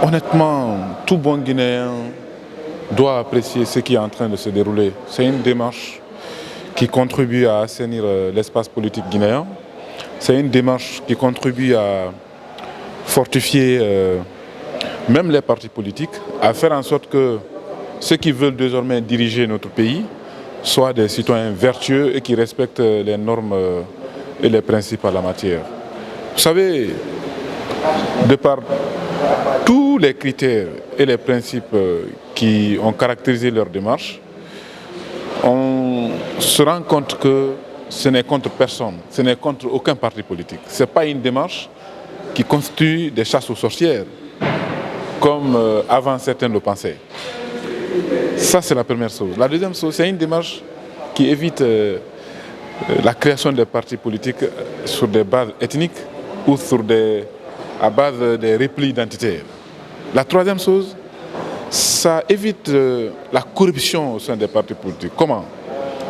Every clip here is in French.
Honnêtement, tout bon Guinéen doit apprécier ce qui est en train de se dérouler. C'est une démarche qui contribue à assainir l'espace politique guinéen. C'est une démarche qui contribue à fortifier même les partis politiques, à faire en sorte que ceux qui veulent désormais diriger notre pays soient des citoyens vertueux et qui respectent les normes et les principes en la matière. Vous savez, de par tous les critères et les principes qui ont caractérisé leur démarche, on se rend compte que ce n'est contre personne, ce n'est contre aucun parti politique. Ce n'est pas une démarche qui constitue des chasses aux sorcières, comme avant certains le pensaient. Ça, c'est la première chose. La deuxième chose, c'est une démarche qui évite la création des partis politiques sur des bases ethniques ou à base des replis identitaires. La troisième chose, ça évite la corruption au sein des partis politiques. Comment?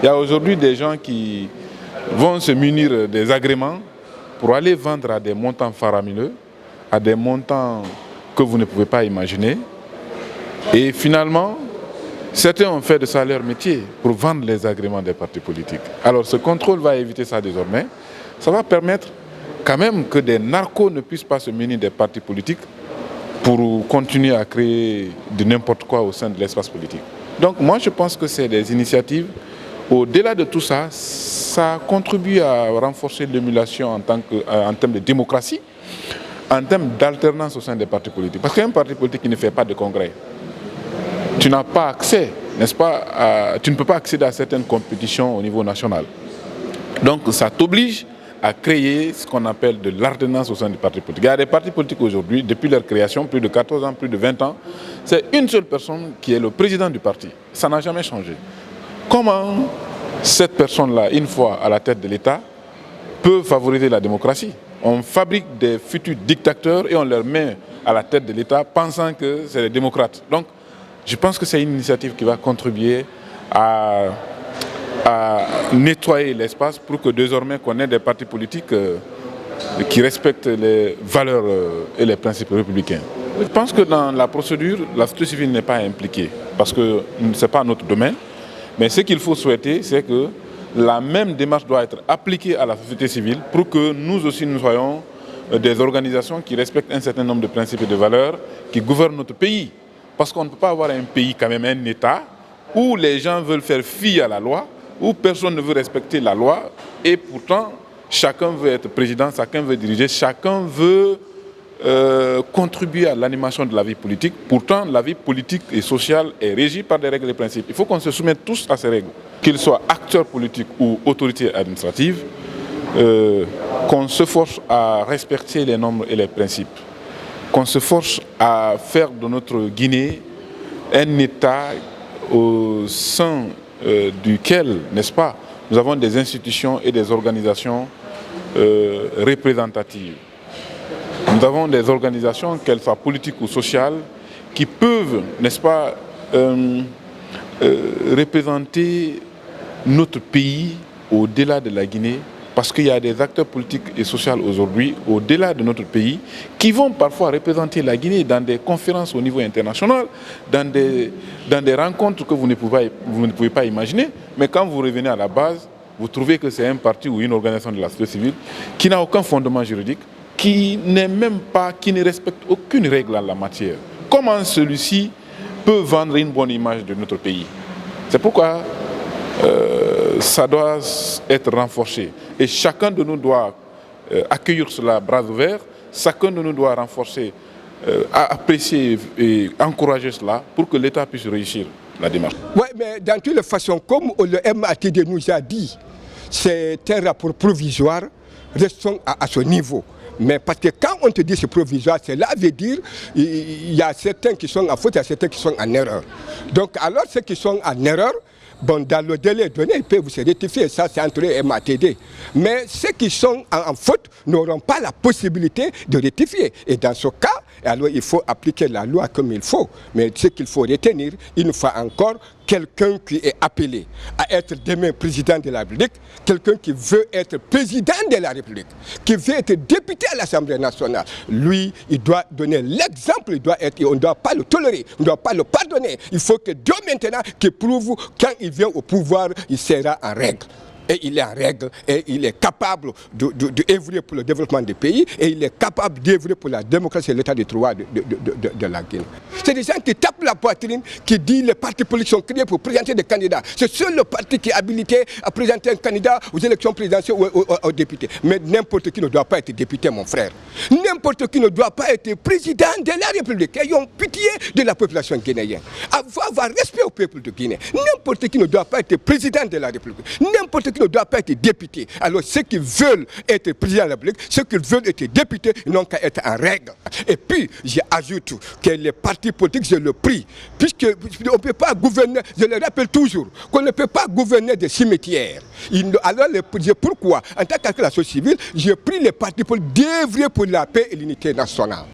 Il y a aujourd'hui des gens qui vont se munir des agréments pour aller vendre à des montants faramineux, à des montants que vous ne pouvez pas imaginer. Et finalement, certains ont fait de ça leur métier pour vendre les agréments des partis politiques. Alors ce contrôle va éviter ça désormais. Ça va permettre quand même que des narcos ne puissent pas se munir des partis politiques pour continuer à créer de n'importe quoi au sein de l'espace politique. Donc moi je pense que c'est des initiatives. Au-delà de tout ça, ça contribue à renforcer l'émulation en termes de démocratie, en termes d'alternance au sein des partis politiques. Parce qu'un parti politique qui ne fait pas de congrès, tu n'as pas accès, n'est-ce pas, tu ne peux pas accéder à certaines compétitions au niveau national. Donc ça t'oblige à créer ce qu'on appelle de l'alternance au sein des partis politiques. Il y a des partis politiques aujourd'hui, depuis leur création, plus de 14 ans, plus de 20 ans, c'est une seule personne qui est le président du parti. Ça n'a jamais changé. Comment cette personne-là, une fois à la tête de l'État, peut favoriser la démocratie? On fabrique des futurs dictateurs et on leur met à la tête de l'État pensant que c'est des démocrates. Donc, je pense que c'est une initiative qui va contribuer à nettoyer l'espace pour que désormais qu'on ait des partis politiques qui respectent les valeurs et les principes républicains. Je pense que dans la procédure, la société civile n'est pas impliquée parce que ce n'est pas notre domaine. Mais ce qu'il faut souhaiter, c'est que la même démarche doit être appliquée à la société civile pour que nous aussi nous soyons des organisations qui respectent un certain nombre de principes et de valeurs qui gouvernent notre pays. Parce qu'on ne peut pas avoir un pays, quand même un État, où les gens veulent faire fi à la loi, où personne ne veut respecter la loi, et pourtant chacun veut être président, chacun veut diriger, chacun veut contribuer à l'animation de la vie politique. Pourtant, la vie politique et sociale est régie par des règles et principes. Il faut qu'on se soumette tous à ces règles, qu'ils soient acteurs politiques ou autorités administratives, qu'on se force à respecter les normes et les principes, qu'on se force à faire de notre Guinée un État au sein duquel, n'est-ce pas, nous avons des institutions et des organisations représentatives. Nous avons des organisations, qu'elles soient politiques ou sociales, qui peuvent, n'est-ce pas, représenter notre pays au-delà de la Guinée, parce qu'il y a des acteurs politiques et sociaux aujourd'hui, au-delà de notre pays, qui vont parfois représenter la Guinée dans des conférences au niveau international, dans des rencontres que vous ne pouvez pas imaginer. Mais quand vous revenez à la base, vous trouvez que c'est un parti ou une organisation de la société civile qui n'a aucun fondement juridique, qui ne respecte aucune règle en la matière. Comment celui-ci peut vendre une bonne image de notre pays? C'est pourquoi ça doit être renforcé. Et chacun de nous doit accueillir cela bras ouverts, chacun de nous doit renforcer, apprécier et encourager cela pour que l'État puisse réussir la démarche. Oui, mais dans toutes les façons, comme le MATD nous a dit, c'est un rapport provisoire, restons à ce niveau. Mais parce que quand on te dit c'est provisoire, cela veut dire qu'il y a certains qui sont en faute, il y a certains qui sont en erreur. Donc alors ceux qui sont en erreur, bon, dans le délai donné, ils peuvent se rectifier, ça c'est entre eux et MATD. Mais ceux qui sont en faute n'auront pas la possibilité de rectifier. Et dans ce cas, Et alors il faut appliquer la loi comme il faut. Mais ce qu'il faut retenir, une fois encore, quelqu'un qui est appelé à être demain président de la République, quelqu'un qui veut être président de la République, qui veut être député à l'Assemblée nationale, lui, il doit donner l'exemple, on ne doit pas le tolérer, on ne doit pas le pardonner. Il faut que Dieu maintenant, qui prouve quand il vient au pouvoir, il sera en règle. Et il est en règle, et il est capable d'œuvrer pour le développement du pays, et il est capable d'œuvrer pour la démocratie et l'état de droit de la Guinée. C'est des gens qui tapent la poitrine, qui disent que les partis politiques sont créés pour présenter des candidats. C'est seul le parti qui est habilité à présenter un candidat aux élections présidentielles ou aux députés. Mais n'importe qui ne doit pas être député, mon frère. N'importe qui ne doit pas être président de la République. Ayons pitié de la population guinéenne. Avoir respect au peuple de Guinée. N'importe qui ne doit pas être président de la République. N'importe qui ne doit pas être député. Alors ceux qui veulent être président de la République, ceux qui veulent être députés, n'ont qu'à être en règle. Et puis, j'ajoute que les partis politiques, je le prie, puisqu'on ne peut pas gouverner, je le rappelle toujours, qu'on ne peut pas gouverner des cimetières. Alors, pourquoi, en tant qu'association civile, je prie les partis politiques d'œuvrer pour la paix et l'unité nationale.